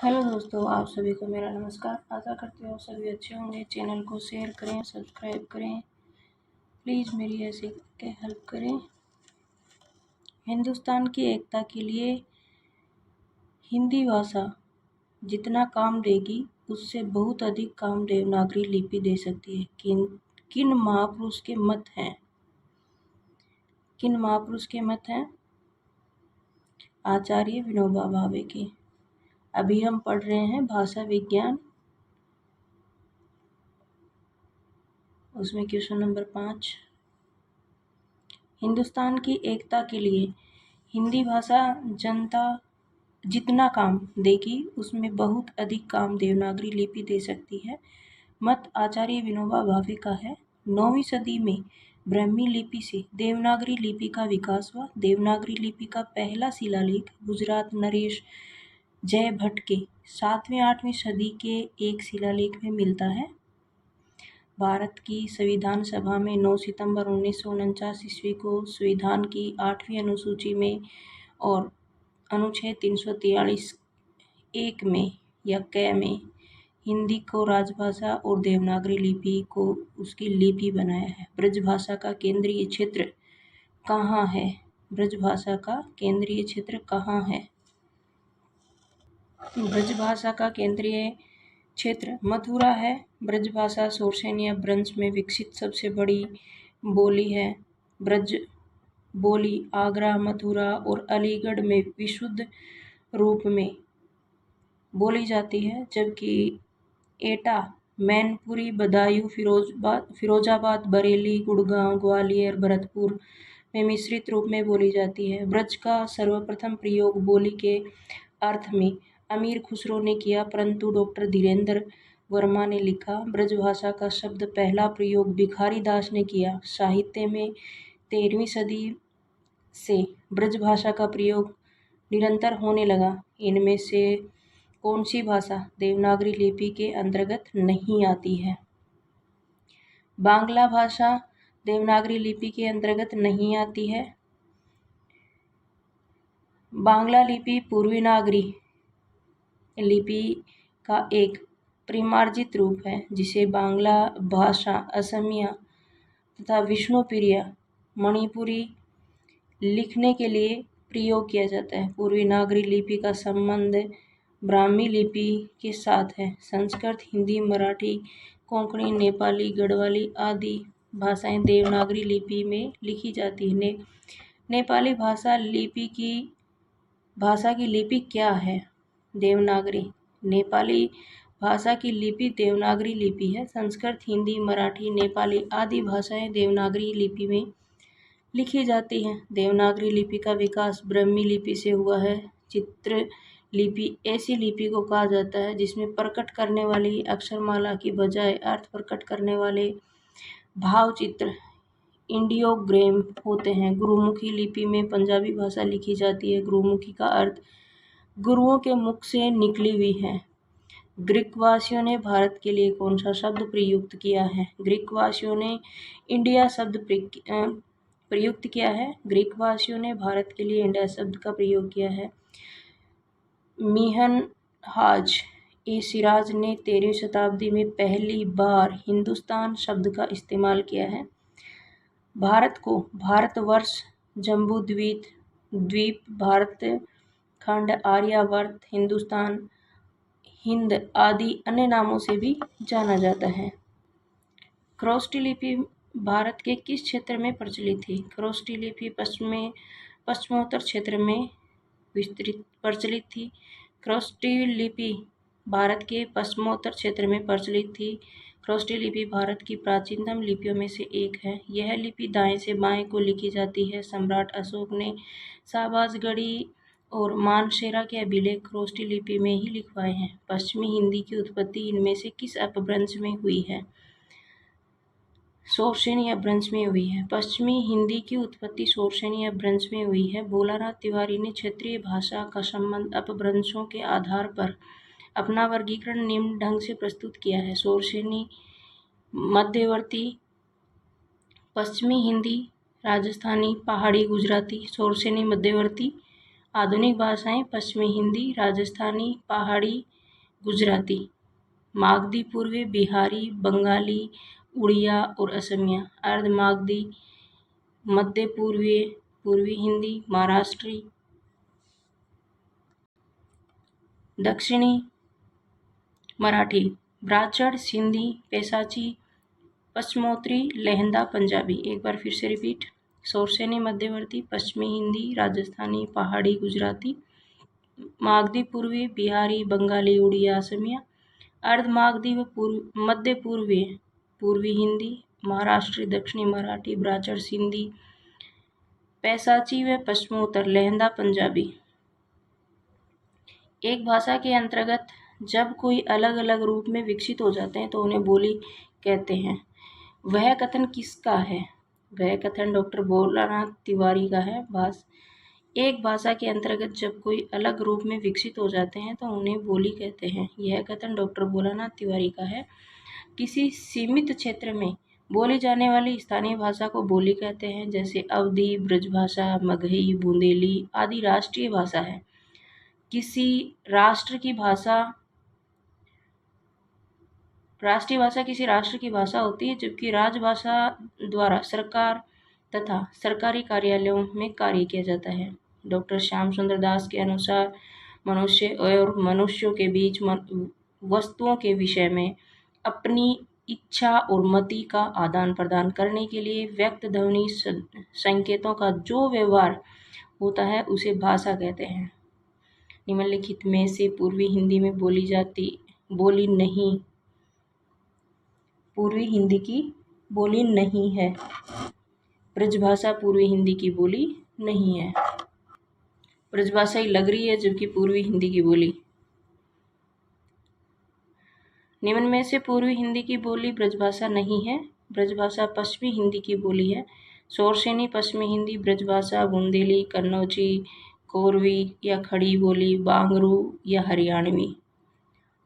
Hello दोस्तों, आप सभी को मेरा नमस्कार। आशा करते हो सभी अच्छे होंगे। चैनल को शेयर करें, सब्सक्राइब करें, प्लीज़ मेरी ऐसे के हेल्प करें। हिंदुस्तान की एकता के लिए हिंदी भाषा जितना काम देगी उससे बहुत अधिक काम देवनागरी लिपि दे सकती है। किन महापुरुष के मत हैं? किन महापुरुष के मत हैं? आचार्य विनोबा भावे के। अभी हम पढ़ रहे हैं भाषा विज्ञान, उसमें क्वेश्चन नंबर 5। हिंदुस्तान की एकता के लिए हिंदी भाषा जनता जितना काम देगी उसमें बहुत अधिक काम देवनागरी लिपि दे सकती है। मत आचार्य विनोबा भावे का है। 9वीं सदी में ब्राह्मी लिपि से देवनागरी लिपि का विकास हुआ। देवनागरी लिपि का पहला शिलालेख गुजरात नरेश जय भट्ट के 7वीं-8वीं सदी के एक शिलालेख में मिलता है। भारत की संविधान सभा में 9 सितंबर 1949 ईस्वी को संविधान की 8वीं अनुसूची में और अनुच्छेद 343 1 में या क में हिंदी को राजभाषा और देवनागरी लिपि को उसकी लिपि बनाया है। ब्रजभाषा का केंद्रीय क्षेत्र कहाँ है? ब्रजभाषा का केंद्रीय क्षेत्र कहाँ है? ब्रजभाषा का केंद्रीय क्षेत्र मथुरा है। ब्रजभाषा शोरसेन या ब्रज में विकसित सबसे बड़ी बोली है। ब्रज बोली आगरा, मथुरा और अलीगढ़ में विशुद्ध रूप में बोली जाती है, जबकि एटा, मैनपुरी, बदायूं, फिरोजाबाद, बरेली, गुड़गांव, ग्वालियर, भरतपुर में मिश्रित रूप में बोली जाती है। ब्रज का सर्वप्रथम प्रयोग बोली के अर्थ में अमीर खुसरो ने किया, परंतु डॉक्टर धीरेन्द्र वर्मा ने लिखा। ब्रजभाषा का शब्द पहला प्रयोग भिखारी दास ने किया। साहित्य में 13वीं सदी से ब्रजभाषा का प्रयोग निरंतर होने लगा। इनमें से कौन सी भाषा देवनागरी लिपि के अंतर्गत नहीं आती है? बांग्ला भाषा देवनागरी लिपि के अंतर्गत नहीं आती है। बांग्ला लिपि पूर्वी नागरी लिपि का एक परिमार्जित रूप है, जिसे बांग्ला भाषा, असमिया तथा विष्णुप्रिया, मणिपुरी लिखने के लिए प्रयोग किया जाता है। पूर्वी नागरी लिपि का संबंध ब्राह्मी लिपि के साथ है। संस्कृत, हिंदी, मराठी, कोंकणी, नेपाली, गढ़वाली आदि भाषाएं देवनागरी लिपि में लिखी जाती है। नेपाली भाषा की लिपि क्या है? देवनागरी। नेपाली भाषा की लिपि देवनागरी लिपि है। संस्कृत, हिंदी, मराठी, नेपाली आदि भाषाएं देवनागरी लिपि में लिखी जाती हैं। देवनागरी लिपि का विकास ब्राह्मी लिपि से हुआ है। चित्र लिपि ऐसी लिपि को कहा जाता है जिसमें प्रकट करने वाली अक्षरमाला की बजाय अर्थ प्रकट करने वाले भाव चित्र इंडियोग्राम होते हैं। गुरुमुखी लिपि में पंजाबी भाषा लिखी जाती है। गुरुमुखी का अर्थ गुरुओं के मुख से निकली हुई है। ग्रीकवासियों ने भारत के लिए कौन सा शब्द प्रयुक्त किया है? ग्रीकवासियों ने इंडिया शब्द प्रयुक्त किया है। ग्रीकवासियों ने भारत के लिए इंडिया शब्द का प्रयोग किया है। मिहनहाज ए सिराज ने 13वीं शताब्दी में पहली बार हिंदुस्तान शब्द का इस्तेमाल किया है। भारत को भारतवर्ष, जम्बूद्वीप, भारत खंड, आर्यावर्त, हिंदुस्तान, हिंद आदि अन्य नामों से भी जाना जाता है। खरोष्ठी लिपि भारत के किस क्षेत्र में प्रचलित थी? खरोष्ठी लिपि पश्चिमोत्तर क्षेत्र में विस्तृत प्रचलित थी। खरोष्ठी लिपि भारत के पश्चिमोत्तर क्षेत्र में प्रचलित थी। खरोष्ठी लिपि भारत की प्राचीनतम लिपियों में से एक है। यह लिपि दाएं से बाएं को लिखी जाती है। सम्राट अशोक ने शाहबाजगढ़ी और मानसेरा के अभिलेख खरोष्ठी लिपि में ही लिखवाए हैं। पश्चिमी हिंदी की उत्पत्ति इनमें से किस अपभ्रंश में हुई है? शोरसेन या ब्रज में हुई है। पश्चिमी हिंदी की उत्पत्ति शोरसेन या ब्रज में हुई है। भोलानाथ तिवारी ने क्षेत्रीय भाषा का संबंध अपभ्रंशों के आधार पर अपना वर्गीकरण निम्न ढंग से प्रस्तुत किया है। शोरसेनी मध्यवर्ती, पश्चिमी हिंदी, राजस्थानी, पहाड़ी, गुजराती। शोरसेनी मध्यवर्ती, आधुनिक भाषाएं पश्चिमी हिंदी, राजस्थानी, पहाड़ी, गुजराती। मागधी पूर्वी बिहारी, बंगाली, उड़िया और असमिया। अर्ध मागधी मध्य पूर्वी पूर्वी हिंदी, महाराष्ट्री। दक्षिणी मराठी, ब्राह्मण, सिंधी, पैसाची, पश्चिमोत्तरी, लहंदा, पंजाबी। एक बार फिर से रिपीट। शोरसेनी मध्यवर्ती, पश्चिमी हिंदी, राजस्थानी, पहाड़ी, गुजराती। मागधी पूर्वी बिहारी, बंगाली, उड़िया, असमिया। अर्ध मागधी व मध्य पूर्वी हिंदी, महाराष्ट्री, दक्षिणी मराठी, ब्राह्मण, सिंधी, पैसाची व पश्चिमोत्तर, लहंदा, पंजाबी। एक भाषा के अंतर्गत जब कोई अलग अलग रूप में विकसित हो जाते हैं तो उन्हें बोली कहते हैं। वह कथन किसका है? वह कथन डॉक्टर भोलानाथ तिवारी का है। एक भाषा के अंतर्गत जब कोई अलग रूप में विकसित हो जाते हैं तो उन्हें बोली कहते हैं। यह कथन डॉक्टर भोलानाथ तिवारी का है। किसी सीमित क्षेत्र में बोली जाने वाली स्थानीय भाषा को बोली कहते हैं। जैसे अवधी, ब्रजभाषा, मगही, बुंदेली आदि राष्ट्रीय भाषा है। किसी राष्ट्रीय भाषा किसी राष्ट्र की भाषा होती है, जबकि राजभाषा द्वारा सरकार तथा सरकारी कार्यालयों में कार्य किया जाता है। डॉक्टर श्याम सुंदर दास के अनुसार मनुष्य और मनुष्यों के बीच वस्तुओं के विषय में अपनी इच्छा और मति का आदान प्रदान करने के लिए व्यक्त ध्वनि संकेतों का जो व्यवहार होता है उसे भाषा कहते हैं। निम्नलिखित में से पूर्वी हिंदी में पूर्वी हिंदी की बोली नहीं है। ब्रजभाषा पूर्वी हिंदी की बोली नहीं है। ब्रजभाषा ही लग रही है जबकि पूर्वी हिंदी की बोली। निम्न में से पूर्वी हिंदी की बोली ब्रजभाषा नहीं है। ब्रजभाषा पश्चिमी हिंदी की बोली है। शोरसेनी पश्चिमी हिंदी, ब्रजभाषा बुंदेली, कन्नौजी, कोरवी या खड़ी बोली, बांगरू या हरियाणवी।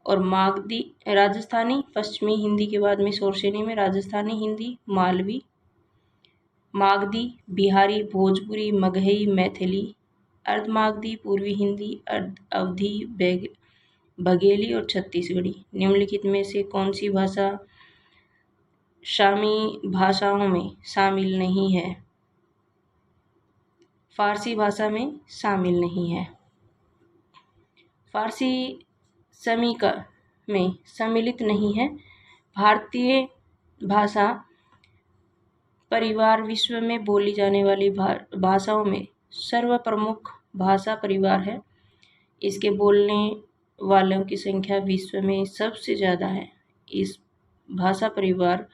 और मागधी राजस्थानी पश्चिमी हिंदी के बाद में शोरसेनी में राजस्थानी हिंदी, मालवी, मागधी बिहारी, भोजपुरी, मगही, मैथिली। अर्धमागधी पूर्वी हिंदी, अवधी, बघेली और छत्तीसगढ़ी। निम्नलिखित में से कौन सी भाषा शामी भाषाओं में शामिल नहीं है? फारसी भाषा में शामिल नहीं है। फारसी समीका में सम्मिलित नहीं है। भारतीय भाषा परिवार विश्व में बोली जाने वाली भाषाओं में सर्वप्रमुख भाषा परिवार है। इसके बोलने वालों की संख्या विश्व में सबसे ज़्यादा है। इस भाषा परिवार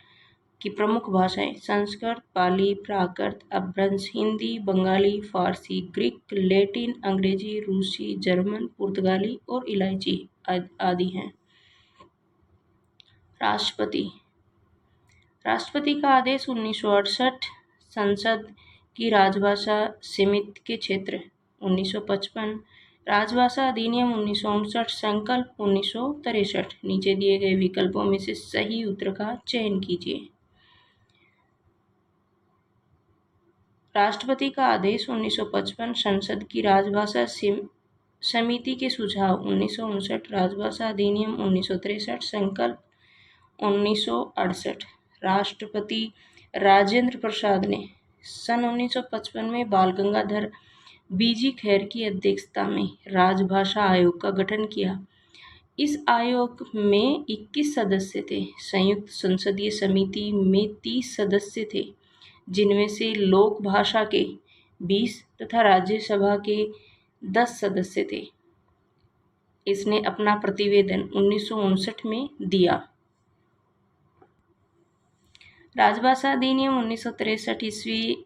की प्रमुख भाषाएं संस्कृत, पाली, प्राकृत, अपभ्रंश, हिंदी, बंगाली, फारसी, ग्रीक, लैटिन, अंग्रेजी, रूसी, जर्मन, पुर्तगाली और इलायची आदि हैं। राष्ट्रपति का आदेश 1968, संसद की राजभाषा समिति के क्षेत्र 1955, राजभाषा अधिनियम 1959, संकल्प 1963। नीचे दिए गए विकल्पों में से सही उत्तर का चयन कीजिए। राष्ट्रपति का आदेश 1955, संसद की राजभाषा समिति के सुझाव 1959, राजभाषा अधिनियम 1963, संकल्प 1968। राष्ट्रपति राजेंद्र प्रसाद ने सन 1955 में बाल गंगाधर बीजी खैर की अध्यक्षता में राजभाषा आयोग का गठन किया। इस आयोग में 21 सदस्य थे। संयुक्त संसदीय समिति में 30 सदस्य थे, जिनमें से लोक भाषा के 20 तथा राज्यसभा के 10 सदस्य थे। इसने अपना प्रतिवेदन 1959 में दिया। राजभाषा अधिनियम 1963 ईस्वी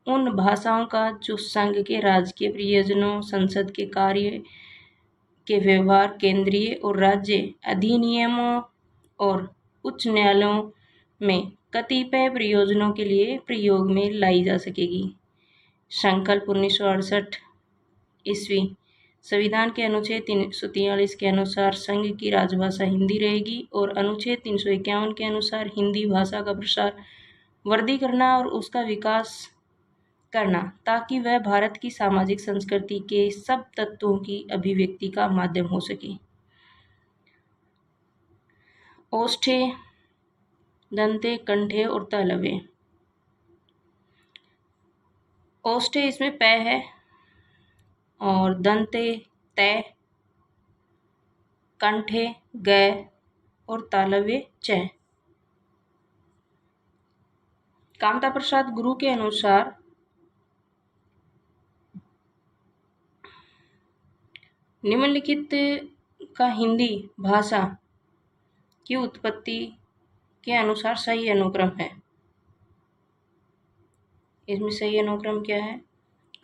उन भाषाओं का जो संघ के राजकीय प्रयोजनों, संसद के कार्य के व्यवहार, केंद्रीय और राज्य अधिनियमों और उच्च न्यायालयों में कतिपय प्रयोजनों के लिए प्रयोग में लाई जा सकेगी। संकल्प 1968 ईस्वी संविधान के अनुच्छेद 343 के अनुसार संघ की राजभाषा हिंदी रहेगी और अनुच्छेद 351 के अनुसार हिंदी भाषा का प्रसार, वर्गीकरण और उसका विकास करना, ताकि वह भारत की सामाजिक संस्कृति के सब तत्वों की अभिव्यक्ति का माध्यम हो सके। ओष्ठे, दंते, कंठे और तालव्य। ओष्ठे इसमें पै है और दंते तय, कंठे गै और तालव्य च। कामता प्रसाद गुरु के अनुसार निम्नलिखित का हिंदी भाषा की उत्पत्ति के अनुसार सही अनुक्रम है। इसमें सही अनुक्रम क्या है?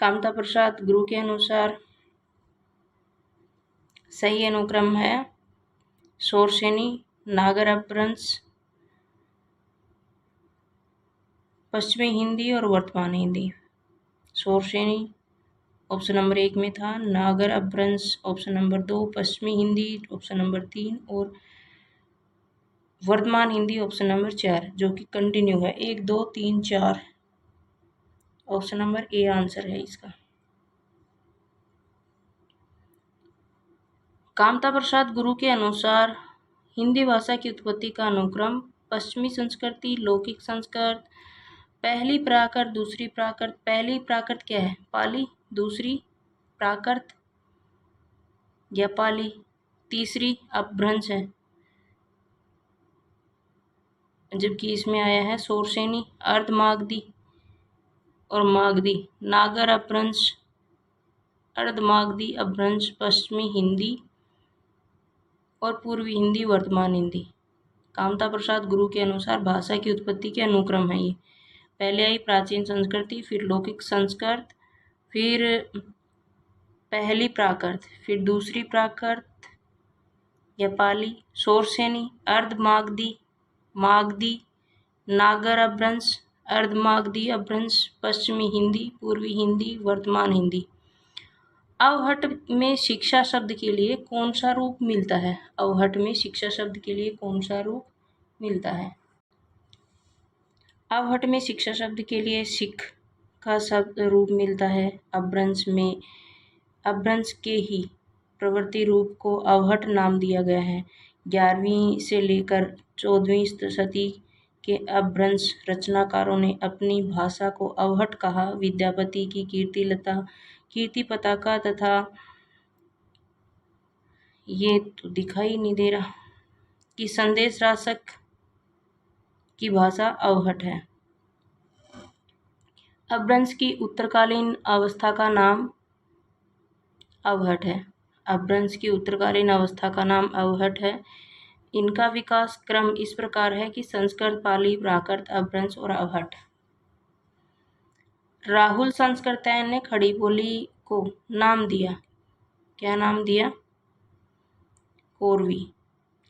कामता प्रसाद गुरु के अनुसार सही अनुक्रम है शोरसेनी, नागर अपभ्रंश, पश्चिमी हिंदी और वर्तमान हिंदी। शोरसेनी ऑप्शन नंबर 1 में था, नागर अपभ्रंश ऑप्शन नंबर 2, पश्चिमी हिंदी ऑप्शन नंबर 3 और वर्तमान हिंदी ऑप्शन नंबर 4, जो कि कंटिन्यू है। 1 2 3 4 ऑप्शन नंबर ए आंसर है इसका। कामता प्रसाद गुरु के अनुसार हिंदी भाषा की उत्पत्ति का अनुक्रम पश्चिमी संस्कृति, लौकिक संस्कृत, पहली प्राकृत, दूसरी प्राकृत। पहली प्राकृत क्या है? पाली। दूसरी प्राकृत या पाली, तीसरी अपभ्रंश है, जबकि इसमें आया है शोरसेनी, अर्धमागधी और मागधी। नागर अपभ्रंश, अर्धमागधी अपभ्रंश, पश्चिमी हिंदी और पूर्वी हिंदी, वर्तमान हिंदी। कामता प्रसाद गुरु के अनुसार भाषा की उत्पत्ति के अनुक्रम है ये। पहले आई प्राचीन संस्कृति, फिर लौकिक संस्कृत, फिर पहली प्राकृत, फिर दूसरी प्राकृत या पाली, शोरसेनी, अर्धमागधी, मागधी, नागर अपभ्रंश, अर्धमागधी अपभ्रंश, पश्चिमी हिंदी, पूर्वी हिंदी, वर्तमान हिंदी। अवहट में शिक्षा शब्द के लिए कौन सा रूप मिलता है? अवहट में शिक्षा शब्द के लिए कौन सा रूप मिलता है? अवहट में शिक्षा शब्द के लिए सिख का शब्द रूप मिलता है। अपभ्रंश में अपभ्रंश के ही प्रवृत्ति रूप को अवहट नाम दिया गया है। 11वीं से लेकर 14वीं सदी के अपभ्रंश रचनाकारों ने अपनी भाषा को अवहट कहा। विद्यापति की कीर्तिलता, कीर्ति पताका तथा ये तो दिखाई नहीं दे रहा कि संदेश राशक की भाषा अवहट है। अपभ्रंश की उत्तरकालीन अवस्था का नाम अवहट है। अपभ्रंश की उत्तरकालीन अवस्था का नाम अवहट है। इनका विकास क्रम इस प्रकार है कि संस्कृत, पाली, प्राकृत, अपभ्रंश और अवहट। राहुल संस्कृतायन ने खड़ी बोली को नाम दिया, क्या नाम दिया? कोरवी।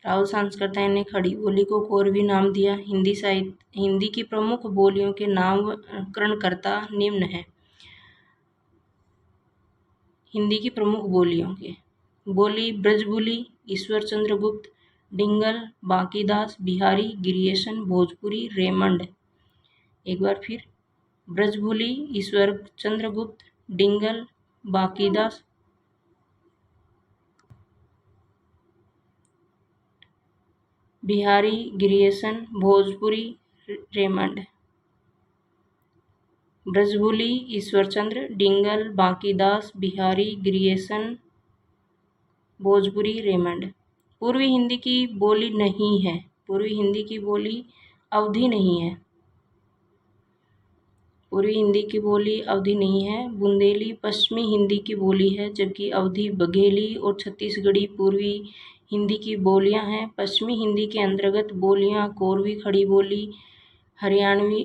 राहुल संस्कृतायन ने खड़ी बोली को कोरवी नाम दिया। हिंदी की प्रमुख बोलियों के नामकरणकर्ता निम्न है। हिंदी की प्रमुख बोलियों के बोली: ब्रजबुली, ईश्वर चंद्र गुप्त, डिंगल, बांकीदास, बिहारी, गिरियसन, भोजपुरी, रेमंड। एक बार फिर: ब्रजबुली, ईश्वर चंद्र गुप्त, डिंगल, बांकीदास, बिहारी, गिरियसन, भोजपुरी, रेमंड। ब्रजबुली, ईश्वरचंद्र, डिंगल, बांकीदास, बिहारी, गिरियसन, भोजपुरी, रेमंड। पूर्वी हिंदी की बोली नहीं है। पूर्वी हिंदी की बोली अवधी नहीं है। पूर्वी हिंदी की बोली अवधी नहीं है। बुंदेली पश्चिमी हिंदी की बोली है, जबकि अवधी, बघेली और छत्तीसगढ़ी पूर्वी हिंदी की बोलियां हैं। पश्चिमी हिंदी के अंतर्गत बोलियां कोरवी, खड़ी बोली, हरियाणवी,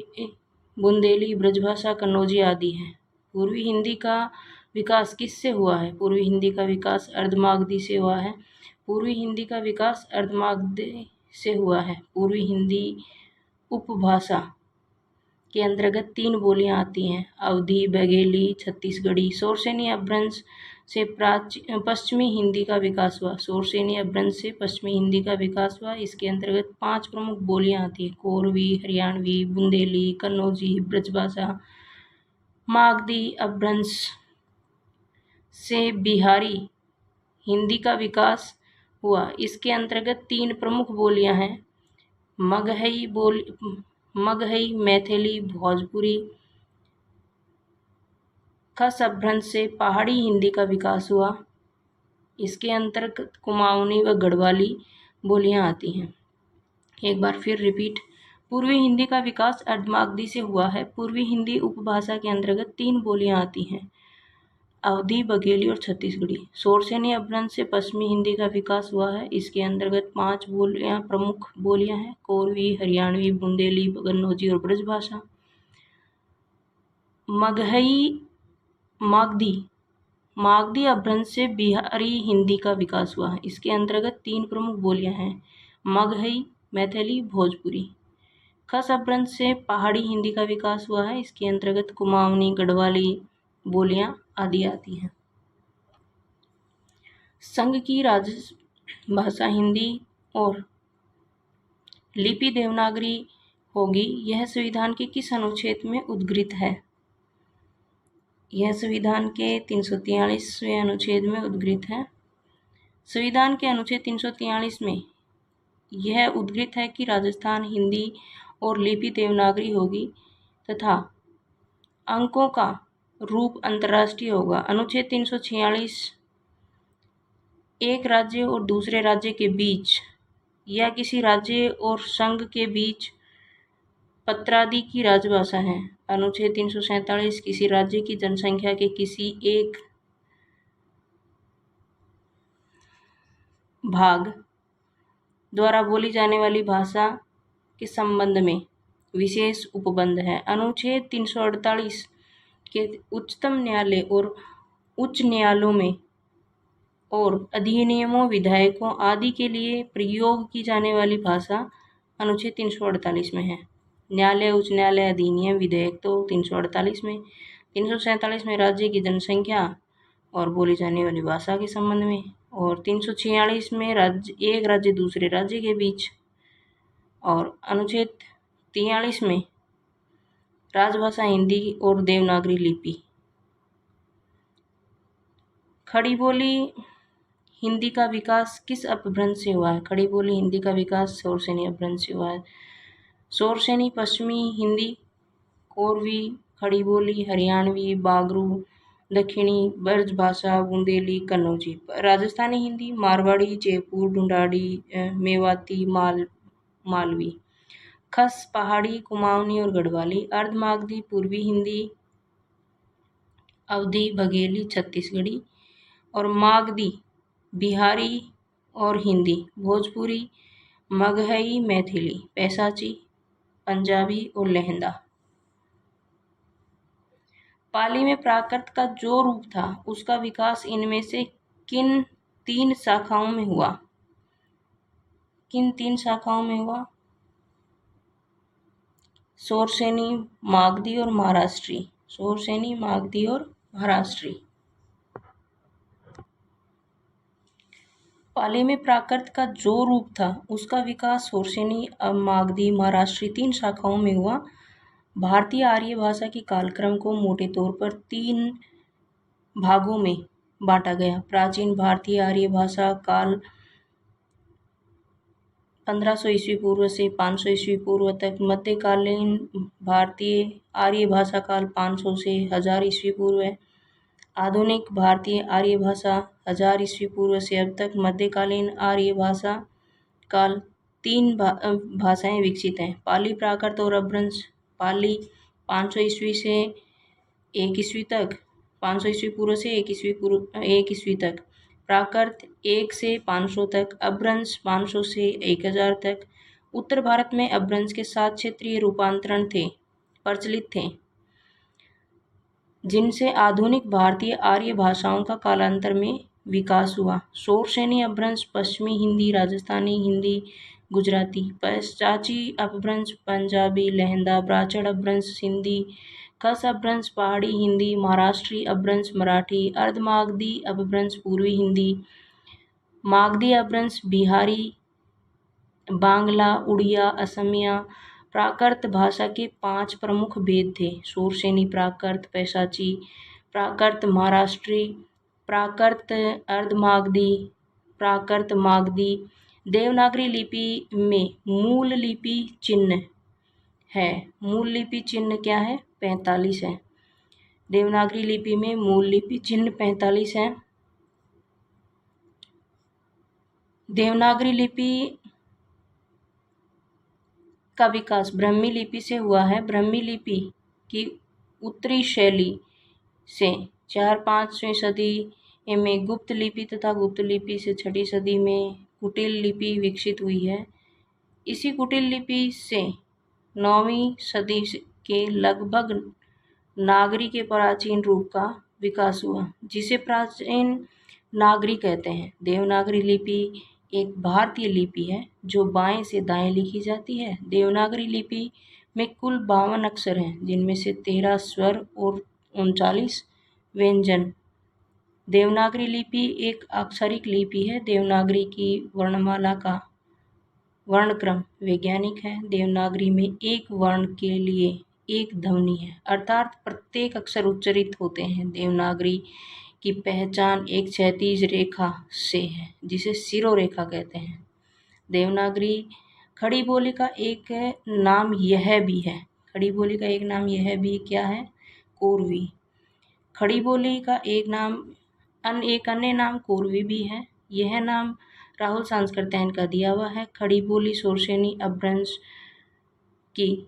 बुंदेली, ब्रजभाषा, कन्नौजी आदि हैं। पूर्वी हिंदी का विकास किससे हुआ है? पूर्वी हिंदी का विकास अर्धमागधी से हुआ है। पूर्वी हिंदी का विकास अर्धमागधी से हुआ है। पूर्वी हिंदी उपभाषा के अंतर्गत 3 बोलियां आती हैं: अवधी, बघेली, छत्तीसगढ़ी। शोरसेनी अपभ्रंश से पश्चिमी हिंदी का विकास हुआ। शोरसेनी अपभ्रंश से पश्चिमी हिंदी का विकास हुआ। इसके अंतर्गत 5 प्रमुख बोलियां आती हैं: कोरवी, हरियाणवी, बुंदेली, कन्नौजी, ब्रजभाषा, मागधी अपभ्रंश से बिहारी हिंदी का विकास हुआ। इसके अंतर्गत 3 प्रमुख बोलियां हैं, मगही, मैथिली, भोजपुरी। खस अपभ्रंश से पहाड़ी हिंदी का विकास हुआ। इसके अंतर्गत कुमाऊनी व गढ़वाली बोलियां आती हैं। एक बार फिर रिपीट। पूर्वी हिंदी का विकास अर्धमागधी से हुआ है। पूर्वी हिंदी उपभाषा के अंतर्गत 3 बोलियां आती हैं, अवधी, बघेली और छत्तीसगढ़ी। सोरसेनी अपभ्रंश से पश्चिमी हिंदी का विकास हुआ है। इसके अंतर्गत 5 बोलियां, प्रमुख बोलियां हैं, कोरवी, हरियाणवी, बुंदेली, कन्नौजी और ब्रजभाषा। मागधी अपभ्रंश से बिहारी हिंदी का विकास हुआ है। इसके अंतर्गत 3 प्रमुख बोलियां हैं, मगही, मैथिली, भोजपुरी। खस अपभ्रंश से पहाड़ी हिंदी का विकास हुआ है। इसके अंतर्गत कुमाऊनी, गढ़वाली बोलियां आदि आती हैं। संघ की राजभाषा हिंदी और लिपि देवनागरी होगी। यह संविधान के किस अनुच्छेद में उद्घृत है? यह संविधान के 343वें अनुच्छेद में उद्घृत है। संविधान के अनुच्छेद 343 में यह उद्घृत है कि राजस्थान हिंदी और लिपि देवनागरी होगी तथा अंकों का रूप अंतर्राष्ट्रीय होगा। अनुच्छेद 346 एक राज्य और दूसरे राज्य के बीच या किसी राज्य और संघ के बीच पत्रादि की राजभाषा है। अनुच्छेद 347 किसी राज्य की जनसंख्या के किसी एक भाग द्वारा बोली जाने वाली भाषा के संबंध में विशेष उपबंध है। अनुच्छेद 348 के उच्चतम न्यायालय और उच्च न्यायालयों में और अधिनियमों, विधेयकों आदि के लिए प्रयोग की जाने वाली भाषा अनुच्छेद 348 में है। न्यायालय, उच्च न्यायालय, अधिनियम, विधेयक तो 348 में। 347 में राज्य की जनसंख्या और बोली जाने वाली भाषा के संबंध में, और 346 में एक राज्य दूसरे राज्य के बीच, और अनुच्छेद 43 में राजभाषा हिंदी और देवनागरी लिपि। खड़ी बोली हिंदी का विकास किस अपभ्रंश से हुआ है? खड़ी बोली हिंदी का विकास सोरसेनी अपभ्रंश से हुआ है। सोरसेनी पश्चिमी हिंदी, कोरवी, खड़ी बोली, हरियाणवी, बागरू, दक्षिणी, ब्रजभाषा, बुंदेली, कन्नौजी। राजस्थानी हिंदी, मारवाड़ी, जयपुर, ढूंढाड़ी, मेवाती, मालवी। खस पहाड़ी, कुमाऊनी और गढ़वाली। अर्धमागधी पूर्वी हिंदी, अवधी, बघेली, छत्तीसगढ़ी। और मागधी बिहारी और हिंदी, भोजपुरी, मगही, मैथिली, पैसाची, पंजाबी और लहंदा। पाली में प्राकृत का जो रूप था उसका विकास इनमें से किन 3 शाखाओं में हुआ? किन 3 शाखाओं में हुआ? सोरसेनी, मागधी और महाराष्ट्री। सोरसेनी, मागधी और महाराष्ट्री। पाली में प्राकृत का जो रूप था उसका विकास सोरसेनी, मागधी, महाराष्ट्री 3 शाखाओं में हुआ। भारतीय आर्य भाषा के कालक्रम को मोटे तौर पर 3 भागों में बांटा गया। प्राचीन भारतीय आर्य भाषा काल 1500 ईस्वी पूर्व से 500 ईस्वी पूर्व तक। मध्यकालीन भारतीय आर्य भाषा काल 500 से 1000 ईस्वी पूर्व है। आधुनिक भारतीय आर्य भाषा 1000 ईस्वी पूर्व से अब तक। मध्यकालीन आर्य भाषा काल 3 भाषाएं विकसित हैं, पाली, प्राकृत और अपभ्रंश। पाली 500 ईस्वी से 1 ईस्वी तक, 500 ईस्वी पूर्व से 1 ईस्वी तक। प्राकृत 1 से 500 तक, अपभ्रंश 500 से 1000 तक। उत्तर भारत में अपभ्रंश के 7 क्षेत्रीय रूपांतरण प्रचलित थे, जिनसे आधुनिक भारतीय आर्य भाषाओं का कालांतर में विकास हुआ। सोरसेनी अपभ्रंश पश्चिमी हिंदी, राजस्थानी हिंदी, गुजराती। पैसाची अपभ्रंश पंजाबी, लहंदा। ब्राह्मण अपभ्रंश सिंधी। खस अपभ्रंश पहाड़ी हिंदी, महाराष्ट्री अपभ्रंश मराठी। अर्धमागधी अपभ्रंश पूर्वी हिंदी। मागधी अपभ्रंश बिहारी, बांग्ला, उड़िया, असमिया। प्राकृत भाषा के 5 प्रमुख भेद थे। शोरसेनी प्राकृत, पैशाची प्राकृत, महाराष्ट्री प्राकृत, अर्धमागधी प्राकृत, मागधी। देवनागरी लिपि में मूल लिपि चिन्ह है। मूल लिपि चिन्ह क्या है? 45 है। देवनागरी लिपि में मूल लिपि चिन्ह 45 है। देवनागरी लिपि का विकास ब्राह्मी लिपि से हुआ है। ब्राह्मी लिपि की उत्तरी शैली से 4-5वीं सदी में गुप्त लिपि तथा गुप्त लिपि से 6वीं सदी में कुटिल लिपि विकसित हुई है। इसी कुटिल लिपि से 9वीं सदी के लगभग नागरी के प्राचीन रूप का विकास हुआ, जिसे प्राचीन नागरी कहते हैं। देवनागरी लिपि एक भारतीय लिपि है जो बाएं से दाएं लिखी जाती है। देवनागरी लिपि में कुल 52 अक्षर हैं, जिनमें से 13 स्वर और 39 व्यंजन। देवनागरी लिपि एक अक्षरिक लिपि है। देवनागरी की वर्णमाला का वर्णक्रम वैज्ञानिक है। देवनागरी में एक वर्ण के लिए एक ध्वनि है, अर्थात प्रत्येक अक्षर उच्चरित होते हैं। देवनागरी की पहचान एक क्षैतिज रेखा से है, जिसे शिरोरेखा कहते हैं। देवनागरी खड़ी बोली का एक नाम यह भी है। खड़ी बोली का एक नाम यह भी क्या है? कोरवी। खड़ी बोली का एक अन्य नाम कोरवी भी है। यह नाम राहुल सांस्कृत्यायन का दिया हुआ है। खड़ी बोली शोरसेनी अपभ्रंश की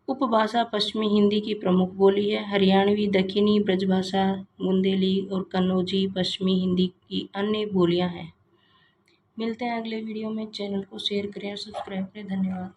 उपभाषा पश्चिमी हिंदी की प्रमुख बोली है। हरियाणवी, दक्षिणी ब्रजभाषा, बुंदेली और कन्नौजी पश्चिमी हिंदी की अन्य बोलियां हैं। मिलते हैं अगले वीडियो में। चैनल को शेयर करें और सब्सक्राइब करें। धन्यवाद।